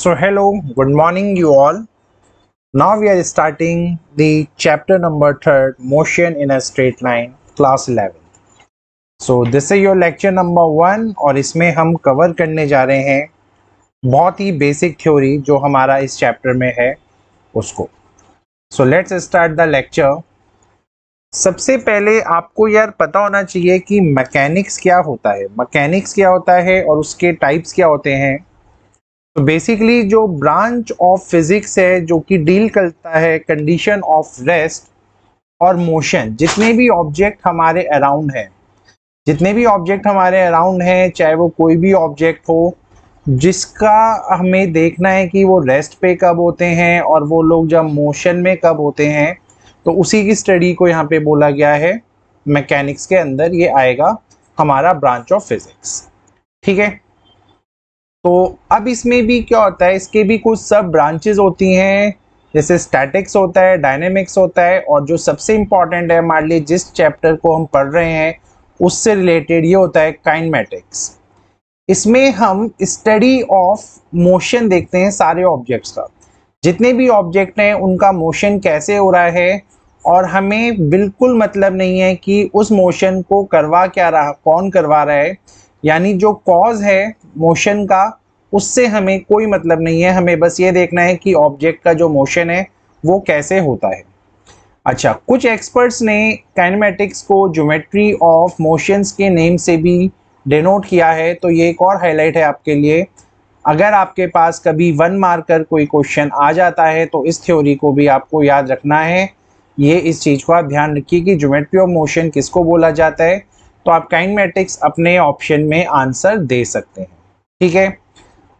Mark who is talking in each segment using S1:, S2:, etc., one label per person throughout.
S1: So hello, good morning you all. Now we are starting the chapter number 3rd, motion in a straight line, class 11. So this is your lecture number 1 और इसमें हम cover करने जा रहे हैं बहुत ही basic theory जो हमारा इस चैप्टर में है उसको. So let's start the lecture. सबसे पहले आपको यार पता होना चाहिए कि मैकेनिक्स क्या होता है, मैकेनिक्स क्या होता है और उसके टाइप्स क्या होते हैं. तो बेसिकली जो ब्रांच ऑफ फिजिक्स है जो कि डील करता है कंडीशन ऑफ रेस्ट और मोशन, जितने भी ऑब्जेक्ट हमारे अराउंड हैं, चाहे वो कोई भी ऑब्जेक्ट हो जिसका हमें देखना है कि वो रेस्ट पे कब होते हैं और वो लोग जब मोशन में कब होते हैं, तो उसी की स्टडी को यहाँ पे बोला गया है मैकेनिक्स के अंदर. ये आएगा हमारा ब्रांच ऑफ फिजिक्स. ठीक है, तो अब इसमें भी क्या होता है, इसके भी कुछ सब ब्रांचेस होती हैं, जैसे स्टैटिक्स होता है, डायनेमिक्स होता है, और जो सबसे इंपॉर्टेंट है मान लीजिए जिस चैप्टर को हम पढ़ रहे हैं उससे रिलेटेड ये होता है काइनेमेटिक्स. इसमें हम स्टडी ऑफ मोशन देखते हैं सारे ऑब्जेक्ट्स का, जितने भी ऑब्जेक्ट हैं उनका मोशन कैसे हो रहा है, और हमें बिल्कुल मतलब नहीं है कि उस मोशन को करवा क्या रहा, कौन करवा रहा है, यानी जो कॉज है मोशन का उससे हमें कोई मतलब नहीं है. हमें बस ये देखना है कि ऑब्जेक्ट का जो मोशन है वो कैसे होता है. अच्छा, कुछ एक्सपर्ट्स ने काइनेमेटिक्स को ज्योमेट्री ऑफ मोशंस के नेम से भी डिनोट किया है. तो ये एक और हाईलाइट है आपके लिए, अगर आपके पास कभी 1 मार्कर कोई क्वेश्चन आ जाता है तो इस थ्योरी को भी आपको याद रखना है. ये इस चीज़ को आप ध्यान रखिए कि ज्योमेट्री ऑफ मोशन किसको बोला जाता है, तो आप काइनेमेटिक्स अपने ऑप्शन में आंसर दे सकते हैं. ठीक है,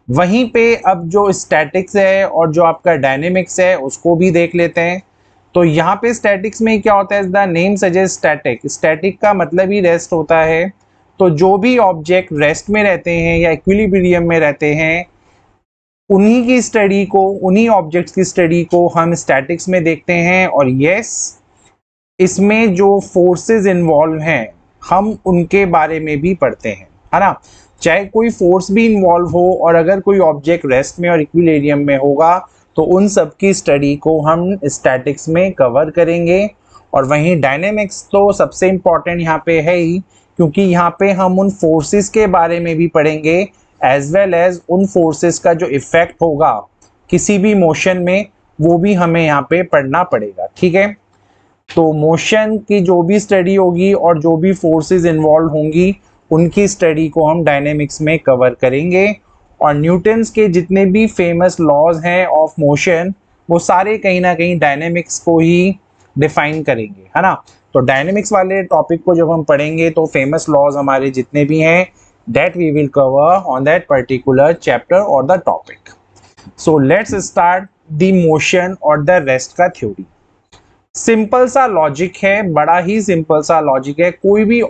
S1: वहीं पे अब जो स्टैटिक्स है और जो आपका डायनेमिक्स है उसको भी देख लेते हैं. तो यहाँ पे स्टैटिक्स में क्या होता है, the name suggest static. Static का मतलब ही रेस्ट होता है. तो जो भी ऑब्जेक्ट रेस्ट में रहते हैं या इक्विलिब्रियम में रहते हैं उन्हीं की स्टडी को, उन्हीं ऑब्जेक्ट्स की स्टडी को हम स्टैटिक्स में देखते हैं. और यस, इसमें जो फोर्सेस इन्वॉल्व हैं हम उनके बारे में भी पढ़ते हैं, है ना. चाहे कोई फोर्स भी इन्वॉल्व हो और अगर कोई ऑब्जेक्ट रेस्ट में और इक्विलिब्रियम में होगा तो उन सब की स्टडी को हम स्टैटिक्स में कवर करेंगे. और वहीं डायनेमिक्स तो सबसे इम्पॉर्टेंट यहाँ पे है ही, क्योंकि यहाँ पे हम उन फोर्सेस के बारे में भी पढ़ेंगे एज वेल एज उन फोर्सेस का जो इफेक्ट होगा किसी भी मोशन में वो भी हमें यहाँ पे पढ़ना पड़ेगा. ठीक है, तो मोशन की जो भी स्टडी होगी और जो भी फोर्सेस इन्वॉल्व होंगी उनकी स्टडी को हम डायनेमिक्स में कवर करेंगे. और न्यूटन्स के जितने भी फेमस लॉज हैं ऑफ मोशन वो सारे कहीं ना कहीं डायनेमिक्स को ही डिफाइन करेंगे, है ना. तो डायनेमिक्स वाले टॉपिक को जब हम पढ़ेंगे तो फेमस लॉज हमारे जितने भी हैं that we will cover on that particular chapter और the topic. So let's start the motion और द रेस्ट का थ्योरी. सिंपल सा लॉजिक है, बड़ा ही सिंपल सा लॉजिक है. कोई भी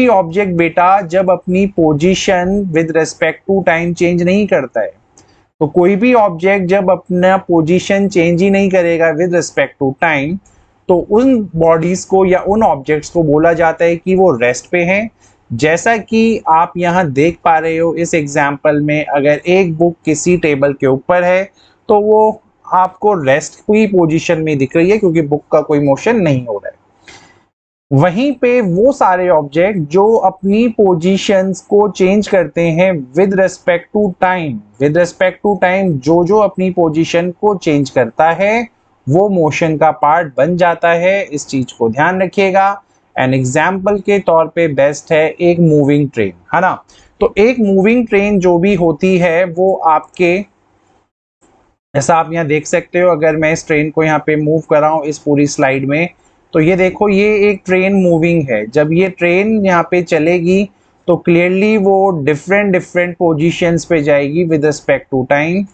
S1: ऑब्जेक्ट बेटा जब अपनी position with respect to time change नहीं करता है, तो कोई भी ऑब्जेक्ट जब अपना पोजीशन चेंज ही नहीं करेगा विद रिस्पेक्ट टू टाइम, तो उन बॉडीज को या उन ऑब्जेक्ट्स को बोला जाता है कि वो रेस्ट पे हैं. जैसा कि आप यहाँ देख पा रहे हो इस एग्जाम्पल में, अगर एक बुक किसी टेबल के ऊपर है तो वो आपको रेस्ट की पोजीशन में दिख रही है क्योंकि बुक का कोई मोशन नहीं हो रहा है. वहीं पे वो सारे ऑब्जेक्ट जो अपनी पोजीशंस को चेंज करते हैं विद रिस्पेक्ट टू टाइम, जो अपनी पोजीशन को चेंज करता है वो मोशन का पार्ट बन जाता है. इस चीज को ध्यान रखिएगा. एन एग्जाम्पल के तौर पे बेस्ट है एक मूविंग ट्रेन, है ना. तो एक मूविंग ट्रेन जो भी होती है वो आपके, ऐसा आप यहाँ देख सकते हो, अगर मैं इस ट्रेन को यहाँ पे मूव कर रहा हूँ इस पूरी स्लाइड में, तो ये देखो ये एक ट्रेन मूविंग है. जब ये ट्रेन यहाँ पे चलेगी तो क्लियरली वो डिफरेंट पोजीशंस पे जाएगी विद रिस्पेक्ट टू टाइम.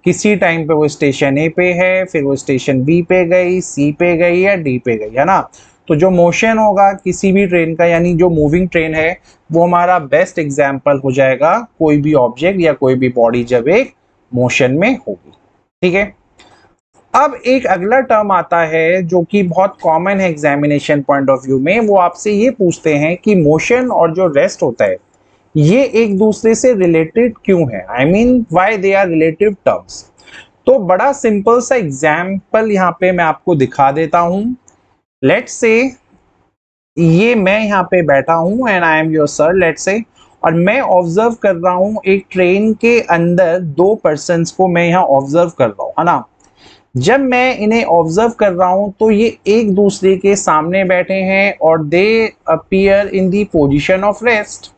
S1: किसी टाइम पे वो स्टेशन ए पे है, फिर वो स्टेशन बी पे गई, सी पे गई या डी पे गई, है ना. तो जो मोशन होगा किसी भी ट्रेन का, यानी जो मूविंग ट्रेन है, वो हमारा बेस्ट एग्जाम्पल हो जाएगा कोई भी ऑब्जेक्ट या कोई भी बॉडी जब एक मोशन में होगी. ठीक है, अब एक अगला टर्म आता है जो कि बहुत कॉमन है एग्जामिनेशन पॉइंट ऑफ व्यू में. वो आपसे ये पूछते हैं कि मोशन और जो रेस्ट होता है ये एक दूसरे से रिलेटेड क्यों है, I mean why they are relative terms. तो बड़ा सिंपल सा एग्जाम्पल यहाँ पे मैं आपको दिखा देता हूं। लेट्स से ये मैं यहाँ पे बैठा हूं and I am your sir, let's say, और मैं ऑब्जर्व कर रहा हूं एक ट्रेन के अंदर दो पर्सन्स को मैं यहाँ ऑब्जर्व कर रहा हूं, है ना। जब मैं इन्हें ऑब्जर्व कर रहा हूं तो ये एक दूसरे के सामने बैठे हैं और दे appear in the position of rest.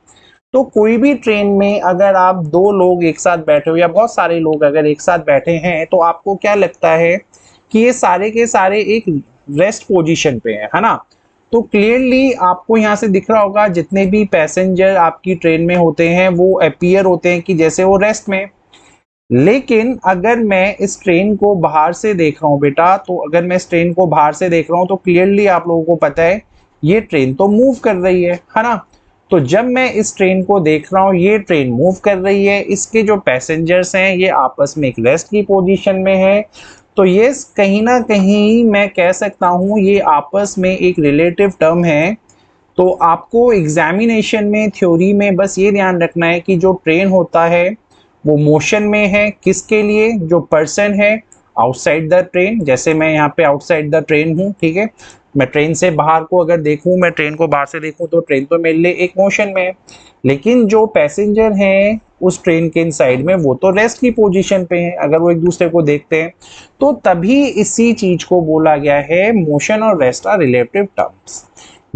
S1: तो कोई भी ट्रेन में अगर आप दो लोग एक साथ बैठे हो या बहुत सारे लोग अगर एक साथ बैठे हैं तो आपको क्या लगता है कि ये सारे के सारे एक रेस्ट पोजीशन पे है ना। तो क्लियरली आपको यहाँ से दिख रहा होगा जितने भी पैसेंजर आपकी ट्रेन में होते हैं वो अपीयर होते हैं कि जैसे वो रेस्ट में। लेकिन अगर मैं इस ट्रेन को बाहर से देख रहा हूँ बेटा, तो अगर मैं इस ट्रेन को बाहर से देख रहा हूँ तो क्लियरली आप लोगों को पता है ये ट्रेन तो मूव कर रही है ना। तो जब मैं इस ट्रेन को देख रहा हूँ ये ट्रेन मूव कर रही है, इसके जो पैसेंजर्स हैं ये आपस में एक रेस्ट की पोजीशन में है। तो ये कहीं ना कहीं मैं कह सकता हूँ ये आपस में एक रिलेटिव टर्म है। तो आपको एग्जामिनेशन में थ्योरी में बस ये ध्यान रखना है कि जो ट्रेन होता है वो मोशन में है, किसके लिए, जो पर्सन है आउटसाइड द ट्रेन। जैसे मैं यहाँ पे आउटसाइड द ट्रेन हूँ, ठीक है, मैं ट्रेन से बाहर को अगर देखूं, मैं ट्रेन को बाहर से देखूं तो ट्रेन तो मेरे लिए एक मोशन में है। लेकिन जो पैसेंजर हैं उस ट्रेन के इनसाइड में वो तो रेस्ट की पोजीशन पे हैं अगर वो एक दूसरे को देखते हैं। तो तभी इसी चीज को बोला गया है मोशन और रेस्ट आर रिलेटिव टर्म्स।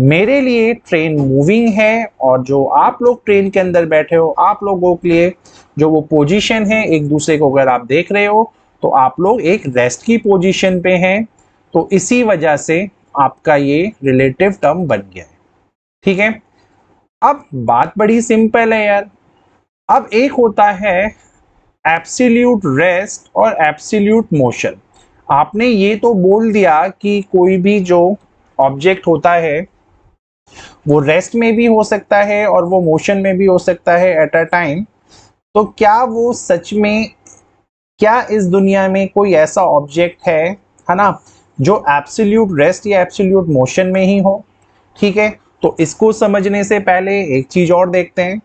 S1: मेरे लिए ट्रेन मूविंग है और जो आप लोग ट्रेन के अंदर बैठे हो आप लोगों के लिए जो वो पोजीशन है एक दूसरे को अगर आप देख रहे हो तो आप लोग एक रेस्ट की पोजीशन पे हैं। तो इसी वजह से आपका ये रिलेटिव टर्म बन गया है, ठीक है। अब बात बड़ी सिंपल है यार। अब एक होता है एब्सोल्यूट रेस्ट और एब्सोल्यूट मोशन। आपने ये तो बोल दिया कि कोई भी जो ऑब्जेक्ट होता है वो रेस्ट में भी हो सकता है और वो मोशन में भी हो सकता है एट अ टाइम। तो क्या वो सच में, क्या इस दुनिया में कोई ऐसा ऑब्जेक्ट है ना, जो एब्सोल्यूट रेस्ट या एब्सोल्यूट मोशन में ही हो, ठीक है। तो इसको समझने से पहले एक चीज और देखते हैं।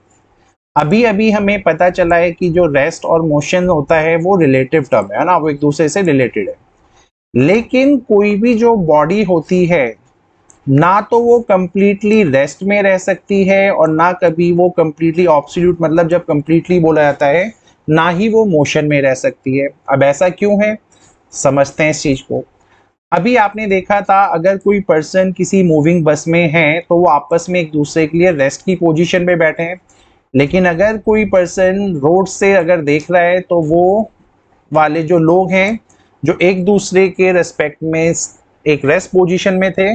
S1: अभी अभी हमें पता चला है कि जो रेस्ट और मोशन होता है वो रिलेटिव टर्म है ना, वो एक दूसरे से रिलेटेड है। लेकिन कोई भी जो बॉडी होती है ना तो वो कंप्लीटली रेस्ट में रह सकती है और ना कभी वो कंप्लीटली एब्सोल्यूट, मतलब जब कंप्लीटली बोला जाता है, ना ही वो मोशन में रह सकती है। अब ऐसा क्यों है, समझते हैं इस चीज को। अभी आपने देखा था अगर कोई पर्सन किसी मूविंग बस में है तो वो आपस में एक दूसरे के लिए रेस्ट की पोजीशन पे बैठे हैं। लेकिन अगर कोई पर्सन रोड से अगर देख रहा है तो वो वाले जो लोग हैं जो एक दूसरे के रेस्पेक्ट में एक रेस्ट पोजीशन में थे,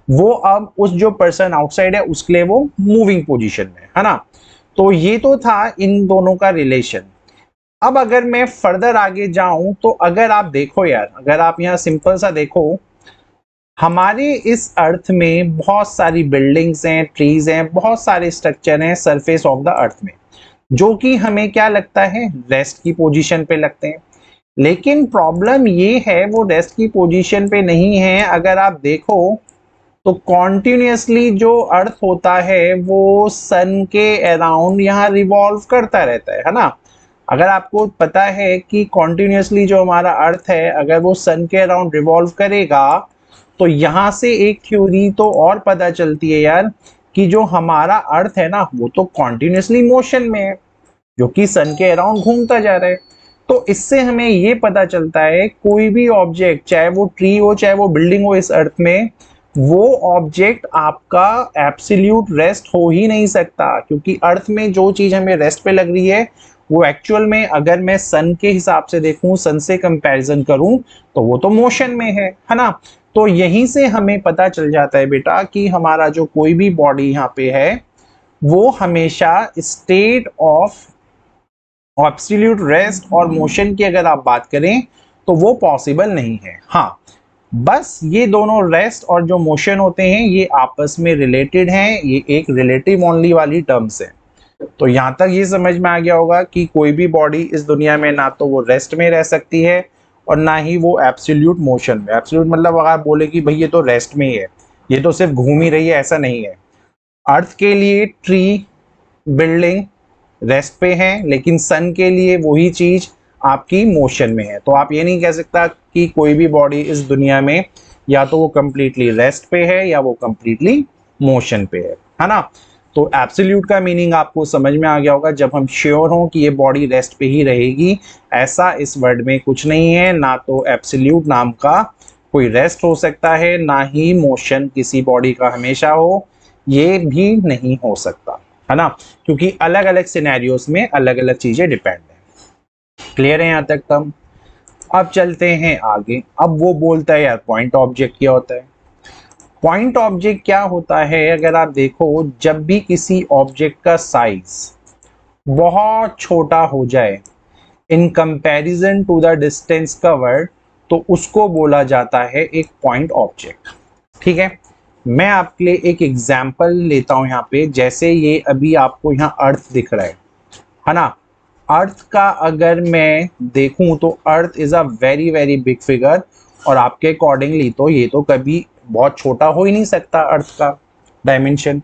S1: वो अब उस जो पर्सन आउटसाइड है उसके लिए वो मूविंग पोजीशन में है ना। तो ये तो था इन दोनों का रिलेशन। अब अगर मैं फर्दर आगे जाऊं तो अगर आप देखो यार, अगर आप यहाँ सिंपल सा देखो, हमारे इस अर्थ में बहुत सारी बिल्डिंग्स हैं, ट्रीज हैं, बहुत सारे स्ट्रक्चर हैं सरफेस ऑफ द अर्थ में, जो कि हमें क्या लगता है रेस्ट की पोजीशन पे लगते हैं। लेकिन प्रॉब्लम ये है वो रेस्ट की पोजीशन पे नहीं है। अगर आप देखो तो कॉन्टिन्यूसली जो अर्थ होता है वो सन के अराउंड यहाँ रिवॉल्व करता रहता है ना। अगर आपको पता है कि कॉन्टिन्यूसली जो हमारा अर्थ है अगर वो सन के अराउंड रिवॉल्व करेगा तो यहाँ से एक थ्योरी तो और पता चलती है यार कि जो हमारा अर्थ है ना वो तो कॉन्टिन्यूसली मोशन में है, जो कि सन के अराउंड घूमता जा रहा है। तो इससे हमें ये पता चलता है कोई भी ऑब्जेक्ट, चाहे वो ट्री हो चाहे वो बिल्डिंग हो इस अर्थ में, वो ऑब्जेक्ट आपका एब्सोल्यूट रेस्ट हो ही नहीं सकता। क्योंकि अर्थ में जो चीज हमें रेस्ट पे लग रही है वो एक्चुअल में अगर मैं सन के हिसाब से देखूं, सन से कंपैरिजन करूं, तो वो तो मोशन में है ना। तो यहीं से हमें पता चल जाता है बेटा कि हमारा जो कोई भी बॉडी यहाँ पे है वो हमेशा स्टेट ऑफ एब्सोल्यूट रेस्ट और मोशन की अगर आप बात करें तो वो पॉसिबल नहीं है। हाँ, बस ये दोनों रेस्ट और जो मोशन होते हैं ये आपस में रिलेटेड हैं, ये एक रिलेटिव ओनली वाली टर्म्स है। तो यहाँ तक ये समझ में आ गया होगा कि कोई भी बॉडी इस दुनिया में ना तो वो रेस्ट में रह सकती है और ना ही वो एब्सोल्यूट मोशन में। एब्सोल्यूट मतलब अगर आप बोले कि भाई ये तो रेस्ट में ही है, ये तो सिर्फ घूम ही रही है, ऐसा नहीं है। अर्थ के लिए ट्री, बिल्डिंग रेस्ट पे है, लेकिन सन के लिए वही चीज आपकी मोशन में है। तो आप ये नहीं कह सकता कि कोई भी बॉडी इस दुनिया में या तो वो कंप्लीटली रेस्ट पे है या वो कंप्लीटली मोशन पे है ना। तो एब्सोल्यूट का मीनिंग आपको समझ में आ गया होगा, जब हम श्योर हों कि ये बॉडी रेस्ट पे ही रहेगी। ऐसा इस वर्ड में कुछ नहीं है, ना तो एब्सोल्यूट नाम का कोई रेस्ट हो सकता है, ना ही मोशन किसी बॉडी का हमेशा हो, ये भी नहीं हो सकता, है ना, क्योंकि अलग अलग सिनेरियोस में अलग अलग चीजें डिपेंड है। क्लियर है यहाँ तक तक? अब चलते हैं आगे। अब वो बोलता है यार पॉइंट ऑब्जेक्ट क्या होता है। पॉइंट ऑब्जेक्ट क्या होता है, अगर आप देखो, जब भी किसी ऑब्जेक्ट का साइज बहुत छोटा हो जाए in comparison to the distance covered, तो उसको बोला जाता है एक पॉइंट ऑब्जेक्ट। ठीक है, मैं आपके लिए एक एग्जांपल लेता हूं यहाँ पे। जैसे ये अभी आपको यहाँ अर्थ दिख रहा है ना। अर्थ का अगर मैं देखूं तो earth is a very very big figure, और आपके अकॉर्डिंगली तो ये तो कभी बहुत छोटा हो ही नहीं सकता अर्थ का डायमेंशन।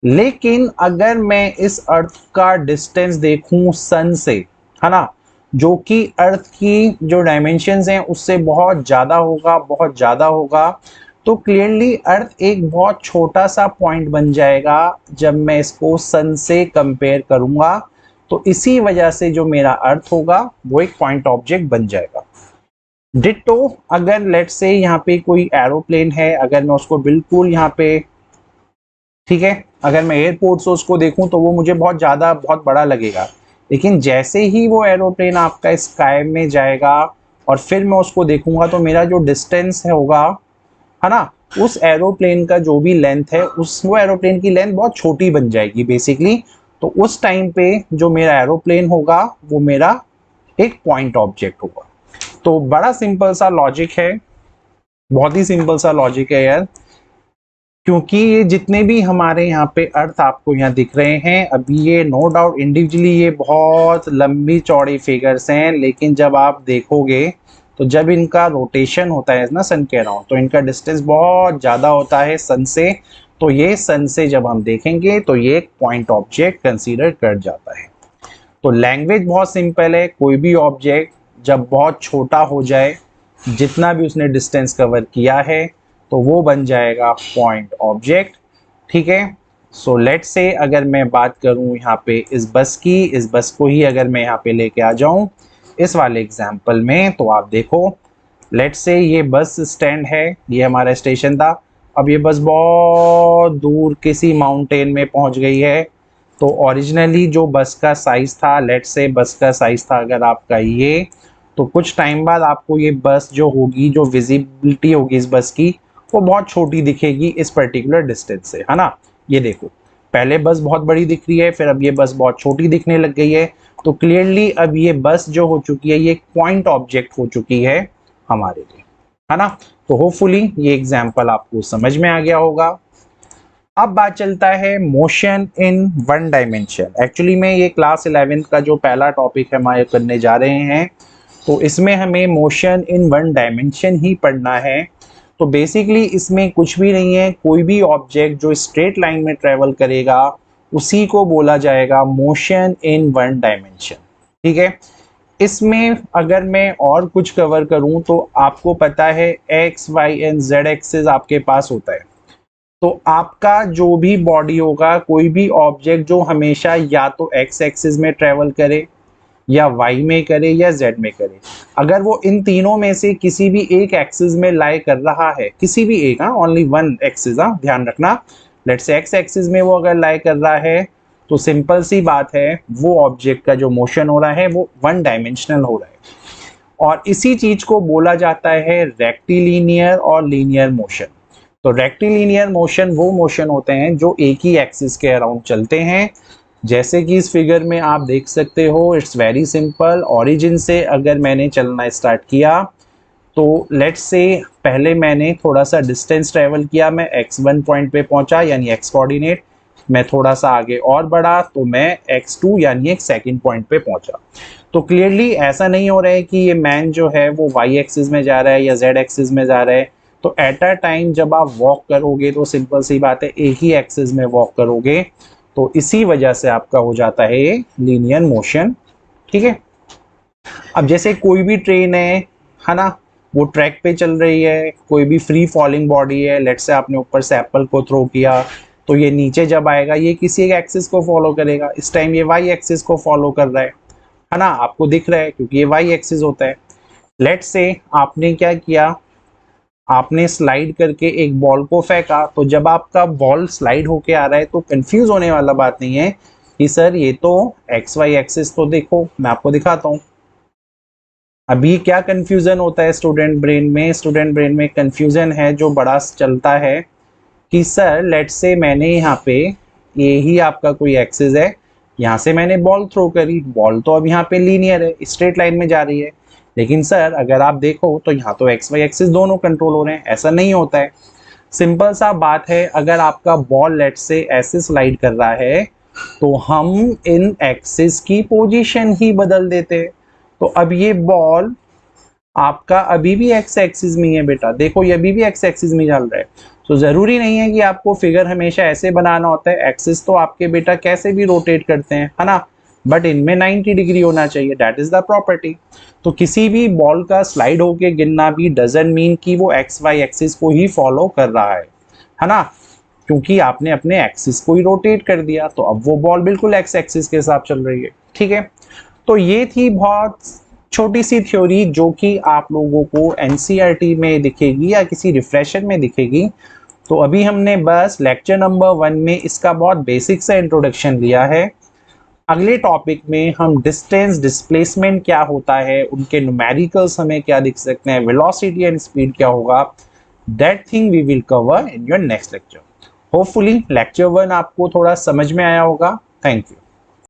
S1: लेकिन अगर मैं इस अर्थ का डिस्टेंस देखूं सन से, है ना, जो कि अर्थ की जो डायमेंशंस हैं उससे बहुत ज्यादा होगा, बहुत ज्यादा होगा, तो क्लियरली अर्थ एक बहुत छोटा सा पॉइंट बन जाएगा जब मैं इसको सन से कंपेयर करूंगा। तो इसी वजह से जो मेरा अर्थ होगा वो एक पॉइंट ऑब्जेक्ट बन जाएगा। डिट्टो अगर लेट्स से यहाँ पे कोई एरोप्लेन है, अगर मैं उसको बिल्कुल यहाँ पे, ठीक है, अगर मैं एयरपोर्ट से उसको देखूं तो वो मुझे बहुत ज्यादा बहुत बड़ा लगेगा। लेकिन जैसे ही वो एरोप्लेन आपका स्काई में जाएगा और फिर मैं उसको देखूंगा तो मेरा जो डिस्टेंस होगा, है ना, उस एरोप्लेन का जो भी लेंथ है, उस वो एरोप्लेन की लेंथ बहुत छोटी बन जाएगी बेसिकली। तो उस टाइम पे जो मेरा एरोप्लेन होगा वो मेरा एक पॉइंट ऑब्जेक्ट होगा। तो बड़ा सिंपल सा लॉजिक है, बहुत ही सिंपल सा लॉजिक है यार। क्योंकि ये जितने भी हमारे यहाँ पे अर्थ आपको यहाँ दिख रहे हैं, अभी ये नो डाउट इंडिविजुअली ये बहुत लंबी चौड़ी फिगर्स हैं, लेकिन जब आप देखोगे तो जब इनका रोटेशन होता है ना सन के अराउंड, तो इनका डिस्टेंस बहुत ज़्यादा होता है सन से। तो ये सन से जब हम देखेंगे तो ये एक पॉइंट ऑब्जेक्ट कंसीडर कर जाता है। तो लैंग्वेज बहुत सिंपल है, कोई भी ऑब्जेक्ट जब बहुत छोटा हो जाए, जितना भी उसने डिस्टेंस कवर किया है, तो वो बन जाएगा पॉइंट ऑब्जेक्ट। ठीक है, सो लेट्स से अगर मैं बात करूं यहाँ पे इस बस की, इस बस को ही अगर मैं यहाँ पे लेके आ जाऊं इस वाले एग्जाम्पल में, तो आप देखो लेट्स से ये बस स्टैंड है, ये हमारा स्टेशन था। अब ये बस बहुत दूर किसी माउंटेन में पहुंच गई है। तो ओरिजिनली जो बस का साइज था, लेट्स से बस का साइज था अगर आपका ये, तो कुछ टाइम बाद आपको ये बस जो होगी, जो विजिबिलिटी होगी इस बस की, वो बहुत छोटी दिखेगी इस पर्टिकुलर डिस्टेंस से, है ना। ये देखो, पहले बस बहुत बड़ी दिख रही है, फिर अब ये बस बहुत छोटी दिखने लग गई है। तो क्लियरली अब ये बस जो हो चुकी है ये एक पॉइंट ऑब्जेक्ट हो चुकी है हमारे लिए, है ना। तो होपफुली ये एग्जाम्पल आपको समझ में आ गया होगा। अब बात चलता है motion in one dimension. Actually में ये क्लास 11th का जो पहला टॉपिक है हमारे करने जा रहे हैं, तो इसमें हमें मोशन इन वन डायमेंशन ही पढ़ना है। तो बेसिकली इसमें कुछ भी नहीं है, कोई भी ऑब्जेक्ट जो स्ट्रेट लाइन में ट्रेवल करेगा उसी को बोला जाएगा मोशन इन वन डायमेंशन। ठीक है, इसमें अगर मैं और कुछ कवर करूं तो आपको पता है x y and z axis आपके पास होता है। तो आपका जो भी बॉडी होगा, कोई भी ऑब्जेक्ट जो हमेशा या तो एक्स एक्सिस में ट्रेवल करे या वाई में करे या जेड में करे, अगर वो इन तीनों में से किसी भी एक एक्सिस में लाई कर रहा है, किसी भी एक, ओनली वन एक्सिस, ध्यान रखना, लेट्स से एक्स एक्सिस में वो अगर लाई कर रहा है, तो सिंपल सी बात है वो ऑब्जेक्ट का जो मोशन हो रहा है वो वन डायमेंशनल हो रहा है। और इसी चीज को बोला जाता है रेक्टिलिनियर और लीनियर मोशन। तो रेक्टिलिनियर मोशन वो मोशन होते हैं जो एक ही एक्सिस के अराउंड चलते हैं। जैसे कि इस फिगर में आप देख सकते हो, इट्स वेरी सिंपल। ओरिजिन से अगर मैंने चलना स्टार्ट किया, तो लेट्स से पहले मैंने थोड़ा सा डिस्टेंस ट्रेवल किया, मैं x1 पॉइंट पे पहुंचा यानी x कोऑर्डिनेट, मैं थोड़ा सा आगे और बढ़ा तो मैं x2 यानी एक सेकंड पॉइंट पे पहुंचा। तो क्लियरली ऐसा नहीं हो रहा है कि ये मैन जो है वो y एक्सिस में जा रहा है या z एक्सिस में जा रहा है। तो एट अ टाइम जब आप वॉक करोगे तो सिंपल सी बात है एक ही एक्सिस में वॉक करोगे, तो इसी वजह से आपका हो जाता है लीनियर मोशन। ठीक है, अब जैसे कोई भी ट्रेन है ना, वो ट्रैक पे चल रही है, कोई भी फ्री फॉलिंग बॉडी है, लेट से आपने ऊपर से एप्पल को थ्रो किया, तो ये नीचे जब आएगा ये किसी एक एक्सिस को फॉलो करेगा। इस टाइम ये वाई एक्सिस को फॉलो कर रहा है ना, आपको दिख रहा है क्योंकि ये वाई एक्सिस होता है। लेट से आपने क्या किया, आपने स्लाइड करके एक बॉल को फेंका, तो जब आपका बॉल स्लाइड होके आ रहा है तो कंफ्यूज होने वाला बात नहीं है कि सर ये तो एक्स वाई एक्सिस, तो देखो मैं आपको दिखाता हूँ। अभी क्या कंफ्यूजन होता है स्टूडेंट ब्रेन में, स्टूडेंट ब्रेन में कंफ्यूजन है जो बड़ा चलता है कि सर लेट से मैंने यहाँ पे ये ही आपका कोई एक्सिस है, यहाँ से मैंने बॉल थ्रो करी, बॉल तो अब यहाँ पे लीनियर है, स्ट्रेट लाइन में जा रही है, लेकिन सर अगर आप देखो तो यहाँ तो एक्स वाई एक्सिस दोनों कंट्रोल हो रहे हैं। ऐसा नहीं होता है, सिंपल सा बात है, अगर आपका बॉल लेट से ऐसे स्लाइड कर रहा है तो हम इन एक्सिस की पोजीशन ही बदल देते हैं। तो अब ये बॉल आपका अभी भी एक्स एक्सिस में है बेटा, देखो ये अभी भी एक्स एक्सिस में चल रहा है। तो जरूरी नहीं है कि आपको फिगर हमेशा ऐसे बनाना होता है, एक्सिस तो आपके बेटा कैसे भी रोटेट करते हैं, है ना, बट इनमें 90 डिग्री होना चाहिए, दैट इज द प्रॉपर्टी। तो किसी भी बॉल का स्लाइड होके गिरना भी डजंट मीन कि वो एक्स वाई एक्सिस को ही फॉलो कर रहा है ना, क्योंकि आपने अपने एक्सिस को ही रोटेट कर दिया, तो अब वो बॉल बिल्कुल एक्स एक्सिस के साथ चल रही है। ठीक है, तो ये थी बहुत छोटी सी थ्योरी जो कि आप लोगों को एनसीईआरटी में दिखेगी या किसी रिफ्रेशर में दिखेगी। तो अभी हमने बस लेक्चर नंबर 1 में इसका बहुत बेसिक सा इंट्रोडक्शन लिया है। अगले टॉपिक में हम डिस्टेंस डिस्प्लेसमेंट क्या होता है, उनके न्यूमेरिकल्स हमें क्या दिख सकते हैं, वेलोसिटी एंड स्पीड क्या होगा, that thing we will cover in your next lecture. Hopefully lecture 1 आपको थोड़ा समझ में आया होगा। Thank you.